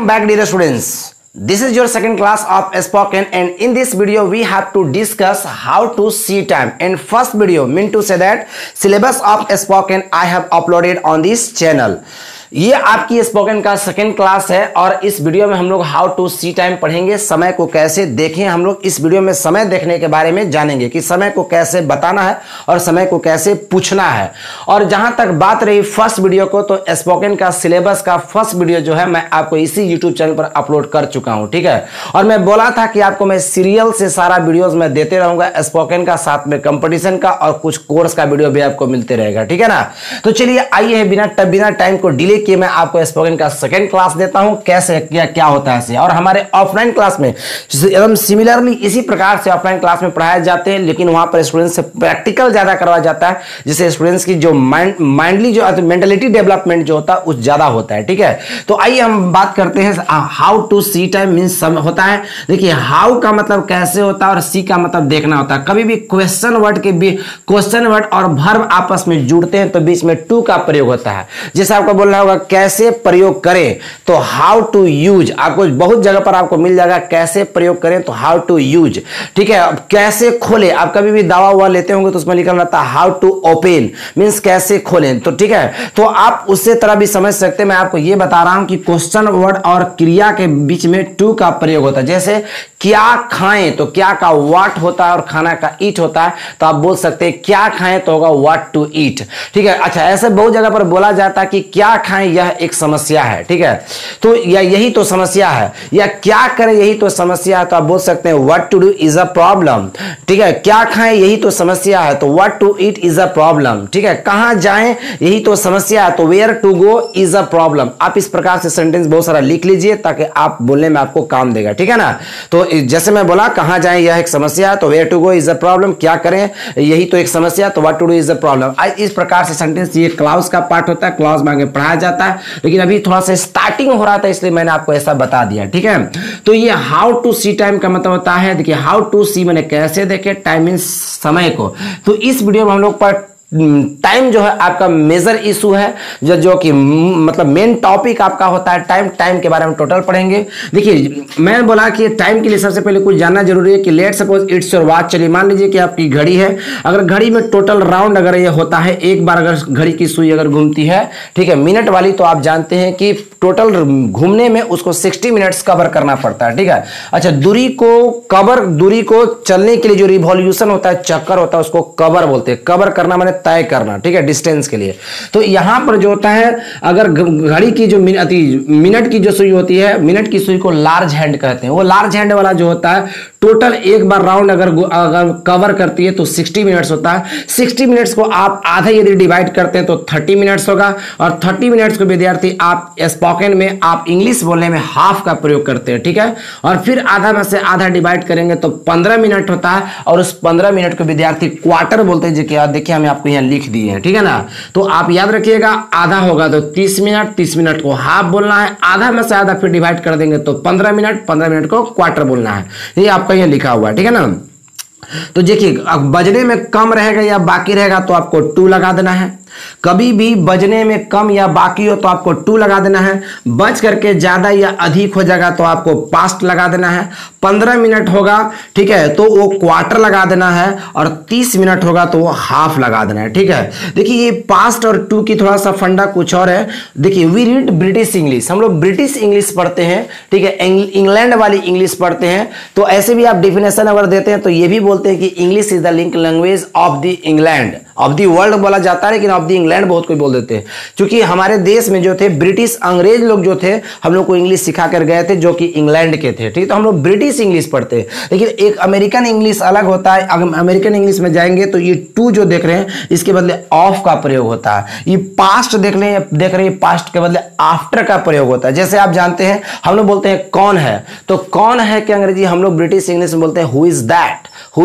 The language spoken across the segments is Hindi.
Back dear students, this is your second class of spoken and in this video we have to discuss how to see time. In first video mean to say that syllabus of spoken I have uploaded on this channel. ये आपकी स्पोकन का सेकंड क्लास है और इस वीडियो में हम लोग हाउ टू सी टाइम पढ़ेंगे। समय को कैसे देखें, हम लोग इस वीडियो में समय देखने के बारे में जानेंगे कि समय को कैसे बताना है और समय को कैसे पूछना है। और जहां तक बात रही फर्स्ट वीडियो को, तो स्पोकन का सिलेबस का फर्स्ट वीडियो जो है मैं आपको इसी यूट्यूब चैनल पर अपलोड कर चुका हूं, ठीक है। और मैं बोला था कि आपको मैं सीरियल से सारा वीडियोज में देते रहूंगा स्पोकन का, साथ में कंपटीशन का और कुछ कोर्स का वीडियो भी आपको मिलते रहेगा, ठीक है ना। तो चलिए आइए बिना टाइम को डिले कि मैं आपको स्पोकन का सेकंड क्लास देता हूं, कैसे क्या होता है इसे। और हमारे ऑफलाइन क्लास में एकदम सिमिलरली इसी प्रकार से ऑफलाइन क्लास में पढ़ाए जाते हैं, लेकिन वहां पर स्टूडेंट्स से प्रैक्टिकल ज्यादा करवाया जाता है, जिससे स्टूडेंट्स की जो माइंडली जो मेंटलिटी डेवलपमेंट जो होता है उस ज्यादा होता है, ठीक है। तो आइए हम बात करते हैं how to see time means समय होता है। देखिए हाउ का मतलब कैसे होता है और सी का मतलब देखना होता है। कभी भी क्वेश्चन वर्ड और वर्ब आपस में जुड़ते हैं तो बीच में टू का प्रयोग होता है। जैसे आपको बोलना होगा कैसे प्रयोग करें, तो हाउ टू यूज, आपको बहुत जगह पर आपको मिल जाएगा कैसे प्रयोग करें तो हाउ टू यूज, ठीक है। अब कैसे खोले, आप कभी भी दवा हुआ लेते होंगे तो उसमें लिखा रहता है हाउ टू ओपन मींस कैसे खोलें, तो ठीक है। तो आप उससे तरह भी समझ सकते हैं। मैं आपको यह बता रहा हूं कि क्वेश्चन वर्ड और क्रिया के बीच में टू का प्रयोग होता है। जैसे क्या खाएं, तो क्या का व्हाट होता है और खाना का ईट होता है, तो आप बोल सकते हैं क्या खाएं तो होगा व्हाट टू ईट, ठीक है। अच्छा, ऐसे बहुत जगह पर बोला जाता है कि क्या खाएं यह एक समस्या है, ठीक है। तो या यही तो समस्या है, या क्या करें यही तो समस्या है, तो आप बोल सकते हैं what to do is a problem, ठीक है। क्या खाएं यही तो समस्या है, तो what to eat is a problem, ठीक है। कहां जाएं यही तो समस्या है, तो where to go is a problem. आप इस प्रकार से सेंटेंस बहुत सारा लिख लीजिए ताकि आप बोलने में आपको काम देगा, ठीक है ना। तो जैसे मैं बोला कहां जाएं यह एक समस्या है, तो where to go is a problem, क्या करें यही तो एक समस्या, तो what to do is a problem. इस प्रकार से सेंटेंस, ये क्लॉज का पार्ट होता है, क्लॉज में आगे पढ़ाया जाता है, लेकिन अभी थोड़ा सा स्टार्टिंग हो रहा था इसलिए मैंने आपको ऐसा बता दिया, ठीक है। तो ये हाउ टू सी टाइम का मतलब होता है, देखिए हाउ टू सी मैंने कैसे देखे, टाइम मींस समय को। तो इस वीडियो में हम लोग पर टाइम जो है आपका मेजर इशू है, जो कि मतलब मेन टॉपिक आपका होता है टाइम के बारे में टोटल पढ़ेंगे। देखिए मैंने बोला कि टाइम के लिए सबसे पहले कुछ जानना जरूरी है कि let suppose it's your watch. चलिए मान लीजिए कि आपकी घड़ी है, अगर घड़ी में टोटल राउंड अगर ये होता है, एक बार अगर घड़ी की सुई अगर घूमती है, ठीक है, मिनट वाली, तो आप जानते हैं कि टोटल घूमने में उसको 60 मिनट्स कवर करना पड़ता है, ठीक है। अच्छा, दूरी को चलने के लिए जो रिवॉल्यूशन होता है, चक्कर होता है, उसको कवर बोलते हैं। कवर करना माने तय करना, ठीक है, डिस्टेंस के लिए। तो यहां पर जो होता है, अगर घड़ी की जो मिनट की जो सुई होती है, मिनट की सुई को लार्ज हैंड कहते हैं। वो लार्ज हैंड वाला जो होता है टोटल एक बार राउंड अगर कवर करती है तो 60 मिनट्स होता है। 60 मिनट्स को आप आधे यदि डिवाइड करते हैं तो 30 मिनट्स होगा, और 30 मिनट्स को विद्यार्थी आप स्पोकन में, आप इंग्लिश बोलने में हाफ का प्रयोग करते हैं, ठीक है। और फिर आधा में से आधा डिवाइड करेंगे तो 15 मिनट होता है, और उस 15 मिनट को विद्यार्थी क्वार्टर बोलते हैं। देखिए हमें आपको यहाँ लिख दिए हैं, ठीक है ना। तो आप याद रखिएगा, आधा होगा तो 30 मिनट को हाफ बोलना है, आधा में से आधा फिर डिवाइड कर देंगे तो 15 मिनट को क्वार्टर बोलना है। ये आपका यहाँ लिखा हुआ है, ठीक है ना। तो देखिए बजने में कम रहेगा या बाकी रहेगा तो आपको 2 लगा देना है। कभी भी बजने में कम या बाकी हो तो आपको 2 लगा देना है। बज करके ज्यादा या अधिक हो जाएगा तो आपको पास्ट लगा देना है। 15 मिनट होगा, ठीक है, तो वो क्वार्टर लगा देना है, और 30 मिनट होगा तो वो हाफ लगा देना है, ठीक है। देखिए ये पास्ट और 2 की थोड़ा सा फंडा कुछ और है। देखिए वी रीड ब्रिटिश इंग्लिश, हम लोग ब्रिटिश इंग्लिश पढ़ते हैं, ठीक है, इंग्लैंड वाली इंग्लिश पढ़ते हैं। तो ऐसे भी आप डिफिनेशन अगर देते हैं तो ये भी बोलते हैं कि English is the link language of the England, of the world बोला जाता है, लेकिन ऑफ द इंग्लैंड बहुत कोई बोल देते हैं, क्योंकि हमारे देश में जो थे ब्रिटिश अंग्रेज लोग जो थे हम लोग को इंग्लिश सिखा कर गए थे, जो कि इंग्लैंड के थे, ठीक। तो हम लोग ब्रिटिश इंग्लिश पढ़ते हैं, लेकिन एक अमेरिकन इंग्लिश अलग होता है। अगर अमेरिकन इंग्लिश में जाएंगे तो ये 2 जो देख रहे हैं इसके बदले ऑफ का प्रयोग होता है। ये पास्ट देख रहे हैं, पास्ट के बदले आफ्टर का प्रयोग होता है। जैसे आप जानते हैं हम लोग बोलते हैं कौन है, तो कौन है कि अंग्रेजी हम लोग ब्रिटिश इंग्लिश में बोलते हैं हु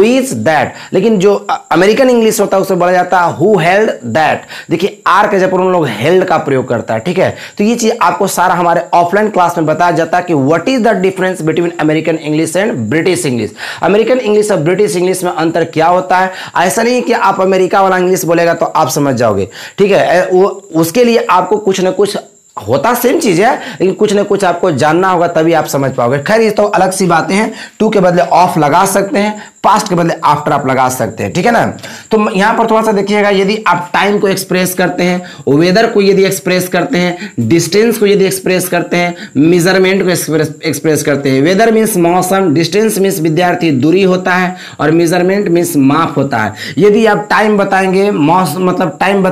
इज दैट, लेकिन जो अमेरिकन इंग्लिश होता है उसे बोला जाता है हु हेल्ड दैट। देखिए आर के जब उन लोग हेल्ड का प्रयोग करता है, ठीक है। तो ये चीज आपको सारा हमारे ऑफलाइन क्लास में बताया जाता है कि what is the difference between American English and British English. American English और ब्रिटिश इंग्लिश में अंतर क्या होता है। ऐसा नहीं कि आप अमेरिका वाला इंग्लिश बोलेगा तो आप समझ जाओगे, ठीक है। उसके लिए आपको कुछ ना कुछ होता सेम चीज है, लेकिन कुछ ना कुछ आपको जानना होगा तभी आप समझ पाओगे। खैर ये तो अलग सी बातें हैं। टू के बदले ऑफ लगा सकते हैं, पास्ट के बदले आफ्टर आप लगा सकते हैं, ठीक है ना। तो यहां पर थोड़ा सा देखिएगा, यदि आप टाइम को एक्सप्रेस करते हैं, वेदर को यदि एक्सप्रेस करते हैं, डिस्टेंस को यदि एक्सप्रेस करते हैं, मेजरमेंट को एक्सप्रेस करते हैं। वेदर मीन्स मौसम, डिस्टेंस मीन्स विद्यार्थी दूरी होता है, और मेजरमेंट मीन्स माप होता है। यदि आप टाइम बताएंगे, मौसम मतलब टाइम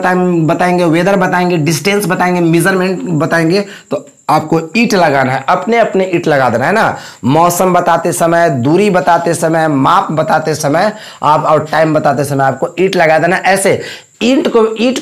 बताएंगे, वेदर बताएंगे, डिस्टेंस बताएंगे, मेजरमेंट बताएंगे, तो आपको ईट लगाना है, अपने अपने ईट लगा देना है ना। मौसम बताते समय, दूरी बताते समय, माप बताते समय आप, और टाइम बताते समय आपको ईट लगा देना। ऐसे ईट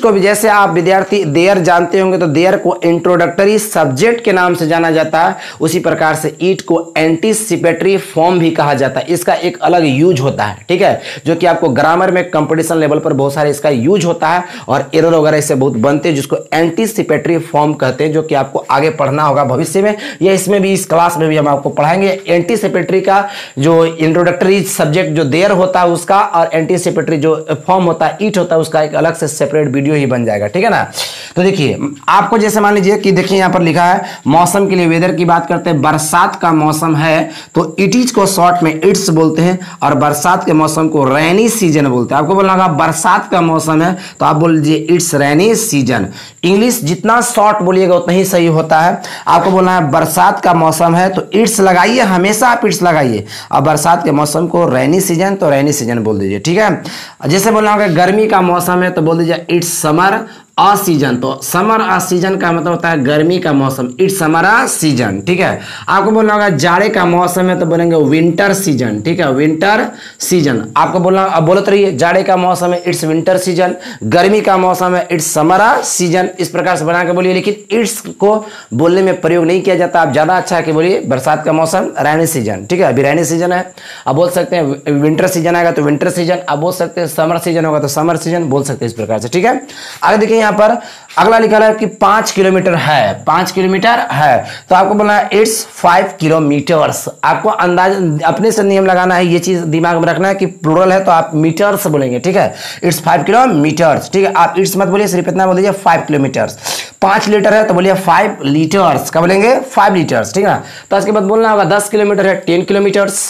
को भी, जैसे आप विद्यार्थी देयर जानते होंगे तो देयर को इंट्रोडक्टरी सब्जेक्ट के नाम से जाना जाता है, उसी प्रकार से ईट को एंटीसिपेटरी फॉर्म भी कहा जाता है। इसका एक अलग यूज होता है, ठीक है, जो कि आपको ग्रामर में कंपटीशन लेवल पर बहुत सारे इसका यूज होता है, और एरर वगैरह इससे बहुत बनते हैं, जिसको एंटीसिपेटरी फॉर्म कहते हैं, जो कि आपको आगे पढ़ना होगा भविष्य में, या इसमें भी, इस क्लास में भी हम आपको पढ़ाएंगे। एंटीसिपेटरी का जो इंट्रोडक्टरी सब्जेक्ट जो देयर होता है उसका, और एंटीसिपेटरी जो फॉर्म होता है, ईट होता है, उसका एक अलग से सेपरेट वीडियो ही बन जाएगा, ठीक है ना। तो देखिए आपको जैसे मान लीजिए कि देखिए यहां पर लिखा है मौसम के लिए, वेदर की बात करते हैं, बरसात का मौसम है तो इट इज को शॉर्ट में इट्स बोलते हैं, और बरसात के मौसम को रेनी सीजन बोलते हैं। आपको बोलना होगा बरसात का मौसम है तो आप बोल लीजिए इट्स रेनी सीजन। इंग्लिश जितना शॉर्ट बोलिएगा उतना ही सही होता है। आपको बोलना है बरसात का मौसम है तो इट्स लगाइए, हमेशा आप इट्स लगाइए, और बरसात के मौसम को रेनी सीजन तो रेनी सीजन बोल दीजिए, ठीक है। जैसे बोलना होगा गर्मी का मौसम है तो बोल दीजिए इट्स समर अ सीजन, तो समर अ सीजन का मतलब होता है गर्मी का मौसम, इट्स समर अ सीजन, ठीक है। आपको बोलना होगा जाड़े का मौसम है तो बोलेंगे विंटर सीजन, ठीक है, विंटर सीजन। आपको बोलना, अब बोलते रहिए जाड़े का मौसम है इट्स विंटर सीजन, गर्मी का मौसम है इट्स समर अ सीजन, इस प्रकार से बना के बोलिए। लेकिन इट्स को बोलने में प्रयोग नहीं किया जाता, आप ज्यादा अच्छा है कि बोलिए बरसात का मौसम रेनी सीजन, ठीक है, अभी रेनी सीजन है। आप बोल सकते हैं विंटर सीजन आएगा तो विंटर सीजन, आप बोल सकते हैं समर सीजन होगा तो समर सीजन, बोल सकते हैं इस प्रकार से, ठीक है। आगे देखिए यहाँ पर अगला लिखा है कि 5 किलोमीटर है, 5 किलोमीटर है, तो आपको बोलना है इट्स 5 किलोमीटर्स। आपको अंदाज अपने से नियम लगाना है, ये चीज दिमाग में रखना है कि प्लूरल है तो आप मीटर्स बोलेंगे, ठीक है, इट्स 5 किलोमीटर्स, ठीक है। आप इट्स मत बोलिए, सिर्फ इतना बोल दीजिए 5 किलोमीटर्स। 5 लीटर है तो बोलिए 5 लीटर्स, क्या बोलेंगे 5 लीटर्स, ठीक है। तो इसके बाद बोलना होगा 10 किलोमीटर है 10 किलोमीटर्स,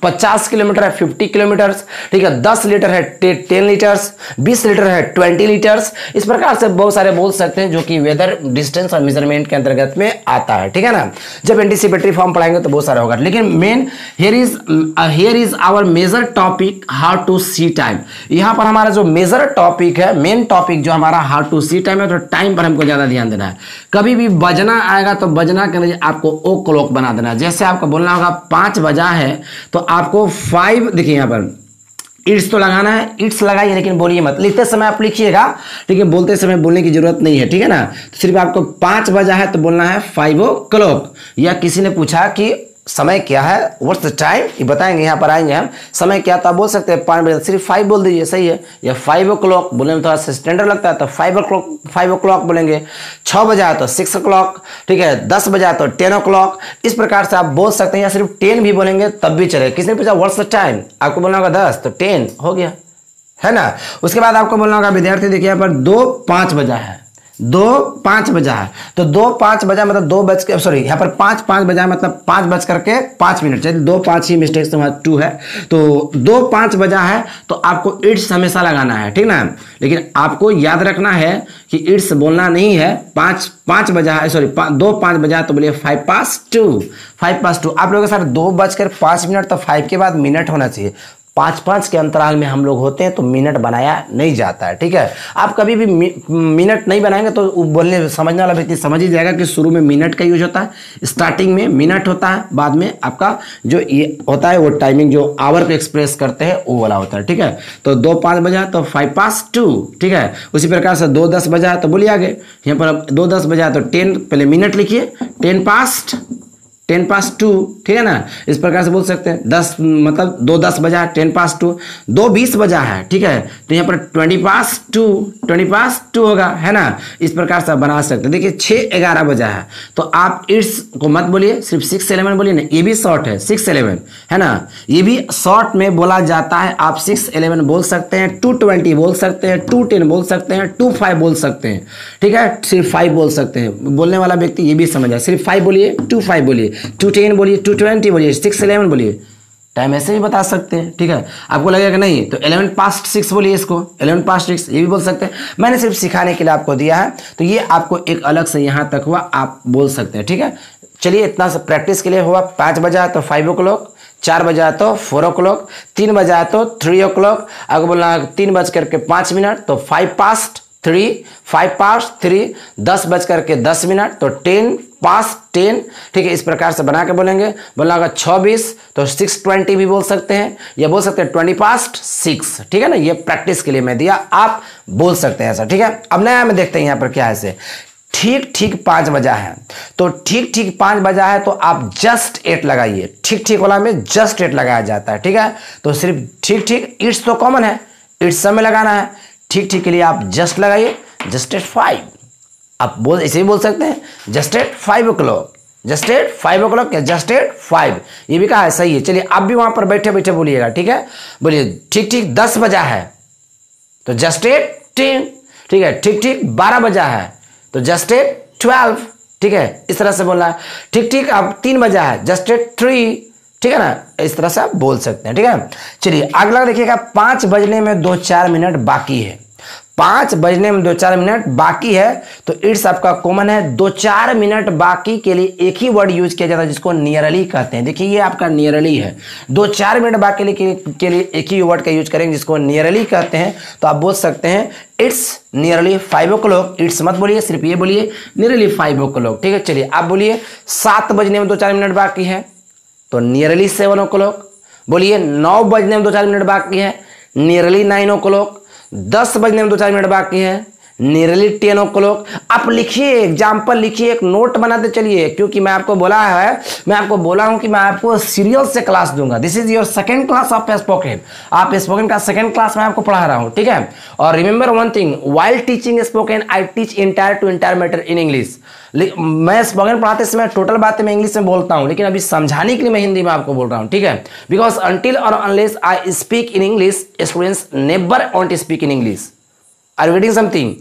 50 किलोमीटर है 50 किलोमीटर्स, ठीक है, 10 लीटर है 10 लीटर्स, 20 लीटर है 20 लीटर्स। इस प्रकार से बहुत सारे बोल सकते हैं जो कि वेदर, डिस्टेंस और मेजरमेंट के अंतर्गत में आता है, ठीक है ना। जब एंटीसिपेटरी फॉर्म पढ़ाएंगे तो बहुत सारा होगा, लेकिन main here is our major topic how to see time. यहां पर हमारा जो मेजर टॉपिक है, मेन टॉपिक जो हमारा हाउ टू सी टाइम है, तो टाइम पर हमको ज्यादा ध्यान देना है। कभी भी बजना आएगा तो बजना के लिए आपको ओ क्लॉक बना देना है। जैसे आपको बोलना होगा 5 बजा है तो आपको 5, देखिए यहां पर इट्स तो लगाना है, इट्स लगाइए, लेकिन बोलिए मत। लिखते समय आप लिखिएगा, लेकिन बोलते समय बोलने की जरूरत नहीं है, ठीक है ना। तो सिर्फ आपको 5 बजा है तो बोलना है 5 o'clock। या किसी ने पूछा कि समय क्या है, व्हाट्स द टाइम, ये बताएंगे, यहाँ पर आएंगे हम, समय क्या, तो आप बोल सकते हैं 5 बजे, सिर्फ 5 बोल दीजिए, सही है। या 5 o'clock बोलने में थोड़ा सा स्टैंडर्ड लगता है तो 5 o'clock बोलेंगे। 6 बजा है तो 6 o'clock, ठीक है, 10 बजा है तो 10 o'clock। इस प्रकार से आप बोल सकते हैं, या सिर्फ 10 भी बोलेंगे तब भी चलेगा। किसी ने पूछा व्हाट्स द टाइम, आपको बोलना होगा 10, तो 10 हो गया, है ना। उसके बाद आपको बोलना होगा विद्यार्थी देखिए यहाँ पर 2:05 बजा है, 2:05 बजा है, तो 2:05 बजा मतलब 2 बज के, सॉरी यहाँ पर 5:05 बजा मतलब 5 बज करके 5 मिनट, चलिए 2:05 ही मिस्टेक से वहाँ 2 है, तो 2:05 बजा है तो आपको इट्स हमेशा लगाना है, ठीक ना। लेकिन आपको याद रखना है कि इट्स बोलना नहीं है। 5 बजा है, सॉरी 2:05 बजा है तो बोलिए 5:02, 5:02। आप लोगों के साथ 2:05 तो 5 के बाद मिनट होना चाहिए। 5-5 के अंतराल में हम लोग होते हैं तो मिनट बनाया नहीं जाता है, ठीक है। आप कभी भी मिनट नहीं बनाएंगे तो बोलने समझने वाला व्यक्ति समझ ही जाएगा कि शुरू में मिनट का यूज होता है, स्टार्टिंग में मिनट होता है, बाद में आपका जो ये होता है वो टाइमिंग जो आवर को एक्सप्रेस करते हैं वो वाला होता है, ठीक है। तो 2:05 बजा तो 5:02, ठीक है। उसी प्रकार से 2:10 बजा तो बोलिए आगे, यहाँ पर 2:10 बजा तो 10, पहले मिनट लिखिए, 10 past 10 past 2, ठीक है ना, इस प्रकार से बोल सकते हैं। 10 मतलब 2:10 बजा है, 10 past 2, 2:20 बजा है, ठीक है, तो यहाँ पर 20 past 2 होगा, है ना, इस प्रकार से आप बना सकते हैं। देखिए 6:11 बजा है, तो आप इट्स को मत बोलिए, सिर्फ 6:11 बोलिए ना, ये भी शॉर्ट है 6:11, है ना, ये भी शॉर्ट में बोला जाता है। आप 6:11 बोल सकते हैं, 2:20 बोल सकते हैं, 2:10 बोल सकते हैं, 2:05 बोल सकते हैं, ठीक है, सिर्फ 5 बोल सकते हैं। बोलने वाला व्यक्ति ये भी समझ जाए, सिर्फ 5 बोलिए, 2:05 बोलिए, 2:10 बोलिए, 2:20 बोलिए, 6:11 बोलिए, टाइम ऐसे भी बता सकते हैं, ठीक है। आपको लगेगा कि नहीं तो 11 past 6 बोलिए, इसको 11 past 6 ये भी बोल सकते हैं। मैंने सिर्फ सिखाने के लिए आपको दिया है, तो ये आपको एक अलग से यहाँ तक हुआ, आप बोल सकते हैं, ठीक है। चलिए इतना सा प्रैक्टिस के लिए हुआ। 5 बजा तो 5 o'clock, 4 बजा तो 4 o'clock, 3 बजा तो 3 o'clock, अगर बोलना 3:05 तो 5 past 3, 5 past 3, 10:10 तो 10 past 10, ठीक है, इस प्रकार से बना के बोलेंगे। बोलना अगर 6:20 तो 6:20 भी बोल सकते हैं, या बोल सकते हैं 20 past 6, ठीक है ना, ये प्रैक्टिस के लिए मैं दिया, आप बोल सकते हैं ऐसा, ठीक है। अब नया में देखते हैं यहाँ पर क्या है ऐसे। ठीक ठीक 5 बजा है, तो ठीक ठीक 5 बजा है तो आप जस्ट 8 लगाइए। ठीक ठीक वाला में जस्ट 8 लगाया जाता है, ठीक है, तो सिर्फ ठीक ठीक, इट्स तो कॉमन है, इट्स सब में लगाना है, ठीक ठीक के लिए आप जस्ट लगाइए, जस्ट एट 5, आप बोल ऐसे ही बोल सकते हैं, just at 5 o'clock, just at 5 o'clock, just at 5, ये भी कहा है, सही है। चलिए आप भी वहां पर बैठे बैठे बोलिएगा, ठीक है, बोलिए ठीक ठीक 10 बजा है तो जस्ट एट 10, ठीक है, ठीक ठीक 12 बजा है तो जस्ट एट 12, ठीक है, इस तरह से बोलना है। ठीक ठीक अब 3 बजा है, जस्ट एट 3, ठीक है ना, इस तरह से आप बोल सकते हैं, ठीक है। चलिए अगला देखिएगा, 5 बजने में 2-4 मिनट बाकी है। 5 बजने में 2-4 मिनट बाकी है, तो इट्स आपका कॉमन है। 2-4 मिनट बाकी के लिए एक ही वर्ड यूज किया जाता है जिसको नियरली कहते हैं। देखिए ये आपका नियरली है, 2-4 मिनट बाकी के लिए एक ही वर्ड का यूज करेंगे जिसको नियरली कहते हैं, तो आप बोल सकते हैं इट्स नियरली 5 o'clock। इट्स मत बोलिए, सिर्फ ये बोलिए नियरली 5 o'clock, ठीक है। चलिए आप बोलिए 7 बजने में 2-4 मिनट बाकी है तो नियरली 7 o'clock। बोलिए 9 बजने में 2-4 मिनट बाकी है, नियरली 9 o'clock। 10 बजने में 2-4 मिनट बाकी है, नियरली 10 o'clock। आप लिखिए, एग्जाम्पल लिखिए, एक नोट बनाते चलिए, क्योंकि मैं आपको बोला हूं कि मैं आपको सीरियल से क्लास दूंगा। This is your second class of spoken. आप स्पोकन का सेकंड क्लास में आपको पढ़ा रहा हूं, ठीक है। और remember one thing, while teaching spoken I teach entire to entire matter in English. मैं स्पोकन पढ़ाते समय टोटल बातें मैं इंग्लिश में बोलता हूं, लेकिन अभी समझाने के लिए मैं हिंदी में आपको बोल रहा हूं, ठीक है। बिकॉज अनटिल और unless I speak in English, students never want to speak in English. Are you getting something?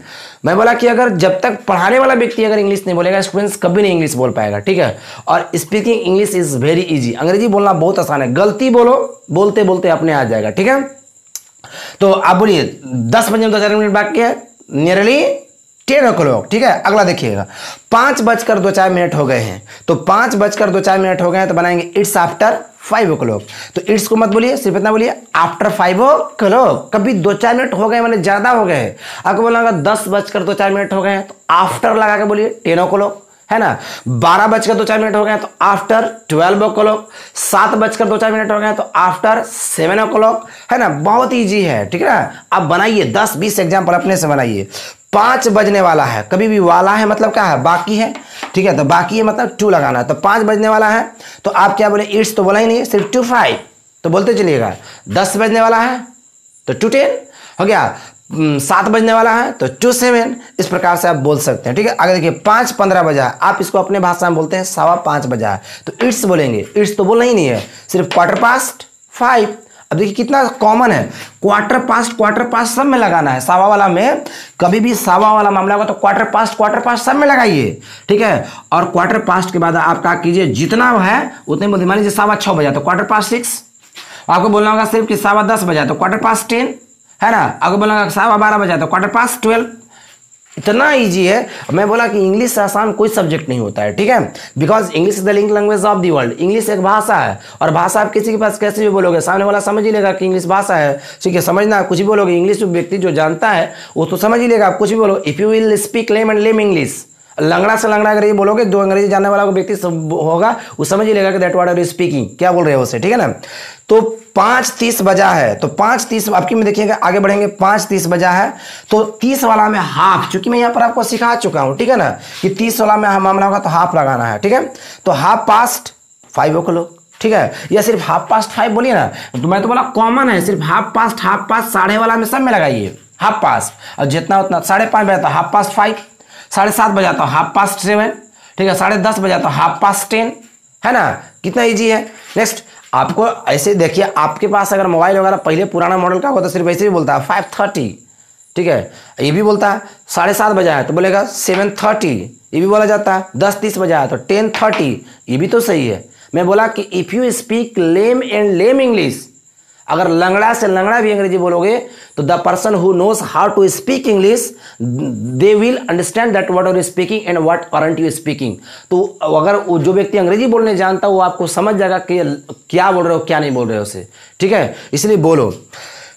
मैं बोला कि अगर जब तक पढ़ाने वाला व्यक्ति अगर इंग्लिश नहीं बोलेगा, स्टूडेंट्स कभी नहीं इंग्लिश बोल पाएगा, ठीक है। और speaking English is very easy. अंग्रेजी बोलना बहुत आसान है, गलती बोलो, बोलते बोलते अपने आ जाएगा, ठीक है। तो आप बोलिए 10 बजे में 2-4 मिनट बाकी है, नियरली 10 o'clock, ठीक है। अगला देखिएगा, 5:02 हो गए हैं, तो 5:02 हो गए हैं तो बनाएंगे इट्स आफ्टर 5 o'clock। तो इट्स को मत बोलिए, सिर्फ इतना बोलिए आफ्टर 5 o'clock। कभी 2-4 मिनट हो गए मैंने ज्यादा हो गए, आपको बोलना होगा 10:02 हो गए हैं तो आफ्टर लगा के बोलिए 10 o'clock, है ना। 12:02 हो गए तो आफ्टर 12 o'clock। 7:02 हो गए तो आफ्टर 7 o'clock, है ना। बहुत इजी है, ठीक है ना। आप बनाइए 10-20 एग्जाम्पल अपने से बनाइए। 5 बजने वाला है, कभी भी वाला है मतलब क्या है, बाकी है, ठीक है, तो बाकी है मतलब 2 लगाना है। तो 5 बजने वाला है तो आप क्या बोले, इट्स तो बोला ही नहीं, सिर्फ 2-5 तो बोलते चलिएगा। 10 बजने वाला है तो 2-10 हो गया। 7 बजने वाला है तो 2-7, इस प्रकार से आप बोल सकते हैं, ठीक है। आगे देखिए 5:15 बजा है, आप इसको अपने भाषा में बोलते हैं 5:15 बजा है, तो इट्स बोलेंगे। इट्स तो बोलना ही नहीं है, सिर्फ 5:15। अब देखिए कितना कॉमन है, क्वार्टर पास्ट सब में लगाना है। सावा वाला में कभी भी सावा वाला मामला होगा तो क्वार्टर पास्ट सब में लगाइए, ठीक है। और क्वार्टर पास्ट के बाद आप क्या कीजिए, जितना है उतने बोलते। मान लीजिए 6:15 बजा तो क्वार्टर पास्ट 6, आपको बोलना होगा सिर्फ कि 10:15 बजा तो क्वार्टर पास्ट 10, है ना। आपको बोलना होगा 12:15 बजा तो क्वार्टर पास्ट 12। इतना इजी है। मैं बोला कि इंग्लिश से आसान कोई सब्जेक्ट नहीं होता है, ठीक है। Because English is the link language of the world. English एक भाषा है, और भाषा आप किसी के पास कैसे भी बोलोगे, सामने वाला समझ ही लेगा कि इंग्लिश भाषा है, ठीक है। समझना, कुछ भी बोलोगे इंग्लिश, व्यक्ति जो जानता है वो तो समझ ही लेगा, आप कुछ भी बोलो। If you will speak lame and lame English, लंगड़ा से लंगड़ा अगर ये बोलोगे, जो अंग्रेजी जानने वाला व्यक्ति होगा वो समझ ही लेगा कि that what are you speaking, क्या बोल रहे हो उसे, ठीक है ना। तो 5:30 बजा है, तो 5:30 आपकी में देखिएगा, आगे बढ़ेंगे, 5:30 बजा है तो 30 वाला में हाफ, चूंकि मैं यहाँ पर आपको सिखा चुका हूँ, ठीक है ना, कि 30 वाला में मामला होगा तो हाफ लगाना है, ठीक है। तो 5:30 ठीक है, या सिर्फ 5:30 बोलिए ना, तो मैं तो बोला कॉमन है, सिर्फ 5:30 साढ़े वाला में सब में लगाइए 5:30, और जितना उतना 5:30 बजा तो 5:30, 7:30 बजा तो 7:30, ठीक है, 10:30 बजा तो 10:30, है ना, कितना इजी है। नेक्स्ट आपको ऐसे देखिए, आपके पास अगर मोबाइल वगैरह पहले पुराना मॉडल का होता तो सिर्फ ऐसे भी बोलता है 5:30, ठीक है, ये भी बोलता है 7:30 बजा है तो बोलेगा 7:30, ये भी बोला जाता है। 10:30 बजा है तो 10:30, ये भी तो सही है। मैं बोला कि if you speak lame and lame English, अगर लंगड़ा से लंगड़ा भी अंग्रेजी बोलोगे तो the person who knows how to speak English they will understand that what are you speaking and what aren't you speaking. तो अगर जो व्यक्ति अंग्रेजी बोलने जानता वो आपको समझ जाएगा कि क्या बोल रहे हो क्या नहीं बोल रहे हो उसे, ठीक है, इसलिए बोलो।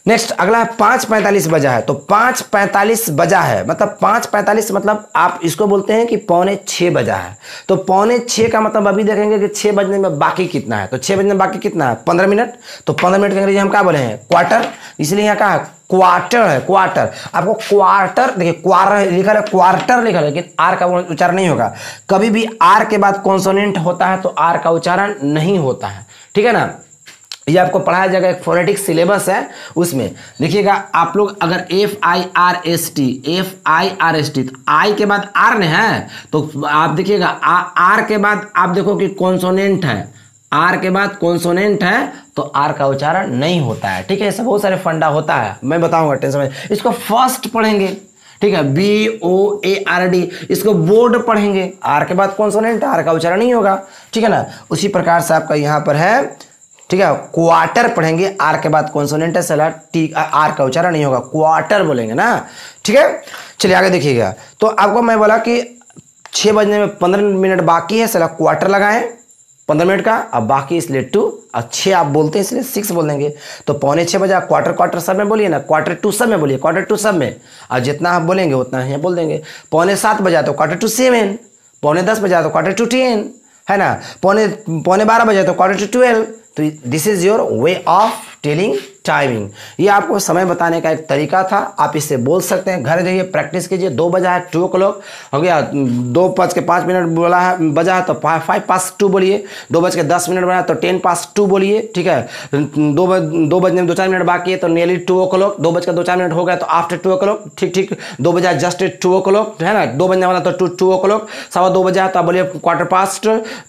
नेक्स्ट अगला है 5:45 बजा है, तो 5:45 बजा है मतलब 5:45 मतलब आप इसको बोलते हैं कि 5:45 बजा है। तो 5:45 का मतलब अभी देखेंगे कि 6 बजने में बाकी कितना है, तो 6 बजने में बाकी कितना है 15 मिनट, तो 15 मिनट के अंग्रेजी हम क्या बोले हैं क्वार्टर, इसलिए यहाँ कहा क्वार्टर है, क्वार्टर। आपको क्वार्टर देखिए, क्वार लिखा है, क्वार्टर लिखा है, लेकिन आर का उच्चारण नहीं होगा। कभी भी आर के बाद कॉन्सोनेंट होता है तो आर का उच्चारण नहीं होता है, ठीक है ना। ये आपको पढ़ाया जाएगा, एक फोनेटिक सिलेबस है, उसमें देखिएगा आप लोग अगर FIRST तो आई के बाद आर ने है, तो आप देखिएगा आर के बाद आप देखो कि कॉन्सोनेंट है, आर के बाद कॉन्सोनेंट है तो आर का उच्चारण नहीं होता है, ठीक है। ऐसे बहुत सारे फंडा होता है, मैं बताऊंगा, टेंशन में इसको फर्स्ट पढ़ेंगे, ठीक है, BOARD, इसको बोर्ड पढ़ेंगे, आर के बाद कॉन्सोनेंट, आर का उच्चारण नहीं होगा, ठीक है ना। उसी प्रकार से आपका यहाँ पर है, ठीक है, क्वार्टर पढ़ेंगे, आर के बाद कॉन्सोनेंट है, सला टी आर का उच्चारण नहीं होगा, क्वार्टर बोलेंगे ना, ठीक है। चलिए आगे देखिएगा, तो आपको मैं बोला कि 6 बजने में 15 मिनट बाकी है, सला क्वार्टर लगाएं 15 मिनट का, अब बाकी इसलिए 2, और 6 आप बोलते हैं इसलिए 6 बोल देंगे। तो 5:45 बजा, क्वार्टर क्वार्टर सब में बोलिए ना, क्वार्टर टू सब में बोलिए, क्वार्टर टू सब में, और जितना आप बोलेंगे उतना ही बोल देंगे। 6:45 बजा तो क्वार्टर टू 7, 9:45 बजा तो क्वार्टर टू 10, है ना, 11:45 बजा तो क्वार्टर टू 12। तो this is your way of telling timing. ये आपको समय बताने का एक तरीका था, आप इससे बोल सकते हैं, घर जाइए प्रैक्टिस कीजिए। 2 बजा है 2 o'clock हो गया, 2:05 बोला है बजा है तो 5:02 बोलिए, 2:10 बजा तो 10:02 बोलिए, ठीक है। 2 बजने में 2-4 मिनट बाकी है तो नियरली 2 o'clock, 2:02 हो गया तो आफ्टर 2 o'clock, ठीक ठीक। 2 बजा जस्ट 2 o'clock, है ना, 2 बजने वाला तो 2 o'clock, 2:15 बजा तो आप बोलिए क्वार्टर पास्ट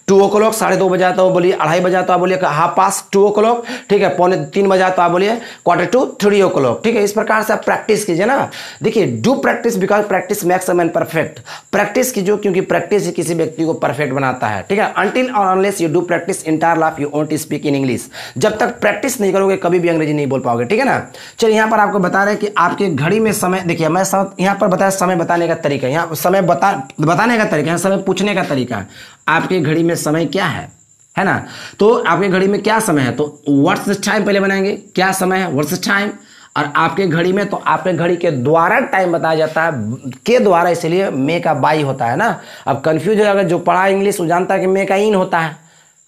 2 o'clock, 2:30 बजा तो बोलिए 2:30 बजा तो आप बोलिए 2:30 o'clock, ठीक है। 2:45 बजा तो आप बोलिए क्वार्टर टू 3 o'clock, ठीक है। इस प्रकार से आप प्रैक्टिस कीजिए ना। देखिए do practice because practice makes a man perfect. Practice कीजिए क्योंकि प्रैक्टिस ही किसी व्यक्ति को परफेक्ट बनाता है, ठीक है। अनटिल और unless you do practice entire life you won't speak in English. जब तक प्रैक्टिस नहीं करोगे कभी भी अंग्रेजी नहीं बोल पाओगे, ठीक है ना। चलिए यहाँ पर आपको बता रहे हैं कि आपके घड़ी में समय, देखिए मैं यहाँ पर बताया समय बताने का तरीका, यहाँ समय बताने का तरीका है, समय पूछने का तरीका है। आपकी घड़ी में समय क्या है ना। तो आपके घड़ी में क्या समय है, तो व्हाट्स द टाइम पहले बनाएंगे, क्या समय है व्हाट्स द टाइम। और आपके घड़ी में तो आपके घड़ी के द्वारा टाइम बताया जाता है, के द्वारा, इसलिए मे का बाई होता है ना। अब कंफ्यूज है, अगर जो पढ़ा इंग्लिश वो जानता है कि मे का इन होता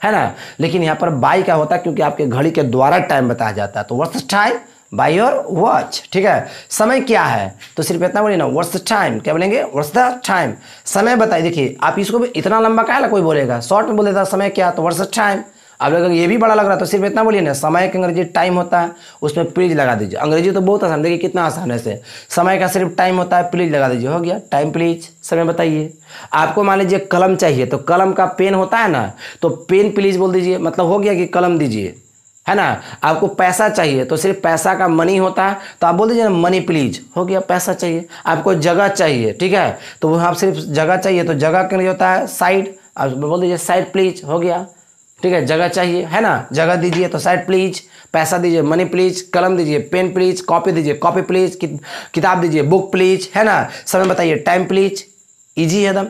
है ना, लेकिन यहाँ पर बाई का होता है क्योंकि आपके घड़ी के द्वारा टाइम बताया जाता है। तो what's the time by your watch, ठीक है। समय क्या है तो सिर्फ इतना बोलिए ना, व्हाट्स द टाइम, क्या बोलेंगे व्हाट्स द टाइम, समय बताइए। देखिए आप इसको भी इतना लंबा क्या है, कोई बोलेगा शॉर्ट में बोल देता समय क्या, तो व्हाट्स द टाइम। अब अगर ये भी बड़ा लग रहा है तो सिर्फ इतना बोलिए ना, समय के अंग्रेजी टाइम होता है, उसमें प्लीज लगा दीजिए। अंग्रेजी तो बहुत आसान, देखिए कितना आसान है से, समय का सिर्फ टाइम होता है, प्लीज लगा दीजिए, हो गया टाइम प्लीज, समय बताइए। आपको मान लीजिए कलम चाहिए तो कलम का पेन होता है ना, तो पेन प्लीज बोल दीजिए, मतलब हो गया कि कलम दीजिए, है ना। आपको पैसा चाहिए तो सिर्फ पैसा का मनी होता है, तो आप बोल दीजिए ना मनी प्लीज, हो गया पैसा चाहिए। आपको जगह चाहिए, ठीक है, तो वो आप सिर्फ जगह चाहिए तो जगह के लिए होता है साइड, आप बोल दीजिए साइड प्लीज, हो गया, ठीक है। जगह चाहिए है ना, जगह दीजिए तो साइड प्लीज, पैसा दीजिए मनी प्लीज, कलम दीजिए पेन प्लीज, कॉपी दीजिए कॉपी प्लीज, किताब दीजिए बुक प्लीज, है ना। समय बताइए टाइम प्लीज, इजी है एकदम।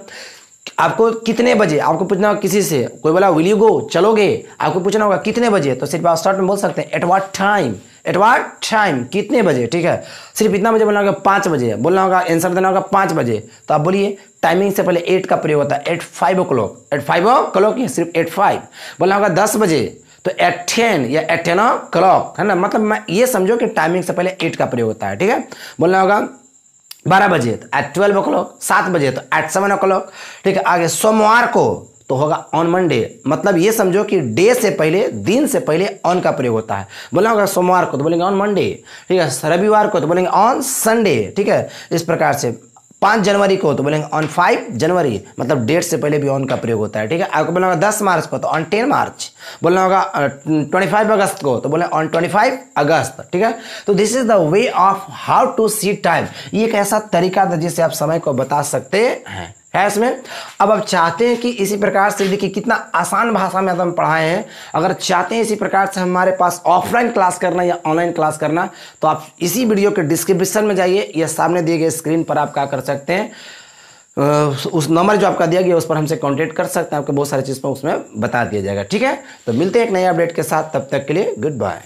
आपको कितने बजे, आपको पूछना होगा किसी से, कोई बोला विल यू गो, चलोगे, आपको पूछना होगा कितने बजे, तो सिर्फ आप स्टार्ट में बोल सकते हैं at what time, at what time, कितने बजे, ठीक है। सिर्फ इतना बजे बोलना होगा 5 बजे, बोलना होगा आंसर देना होगा 5 बजे, तो आप बोलिए टाइमिंग से पहले 8 का प्रयोग होता है, एट 5 o'clock, एट 5 o'clock या सिर्फ एट 5। बोलना होगा 10 बजे तो एट 10 या एट 10 o'clock, है ना। मतलब मैं ये समझो कि टाइमिंग से पहले 8 का प्रयोग होता है, ठीक है। बोलना होगा 12 बजे तो एट 12 o'clock, 7 बजे तो एट 7 o'clock, ठीक है। आगे सोमवार को तो होगा ऑन मंडे, मतलब ये समझो कि डे से पहले, दिन से पहले ऑन का प्रयोग होता है। बोलना होगा सोमवार को तो बोलेंगे ऑन मंडे, ठीक है। रविवार को तो बोलेंगे ऑन संडे, ठीक है। इस प्रकार से 5 जनवरी को तो बोलेंगे ऑन 5 जनवरी, मतलब डेट से पहले भी ऑन का प्रयोग होता है, ठीक है। आपको बोलना होगा 10 मार्च को तो ऑन 10 मार्च, बोलना होगा 25 अगस्त को तो बोले ऑन 25 अगस्त, ठीक है। तो this is the way of how to see time. ये एक ऐसा तरीका था जिससे आप समय को बता सकते हैं, है इसमें। अब आप चाहते हैं कि इसी प्रकार से, देखिए कितना आसान भाषा में हम पढ़ाए हैं। अगर चाहते हैं इसी प्रकार से हमारे पास ऑफलाइन क्लास करना या ऑनलाइन क्लास करना, तो आप इसी वीडियो के डिस्क्रिप्शन में जाइए या सामने दिए गए स्क्रीन पर आप क्या कर सकते हैं, उस नंबर जो आपका दिया गया उस पर हमसे कांटेक्ट कर सकते हैं। आपको बहुत सारी चीज़ पर उसमें बता दिया जाएगा, ठीक है। तो मिलते हैं एक नए अपडेट के साथ, तब तक के लिए गुड बाय।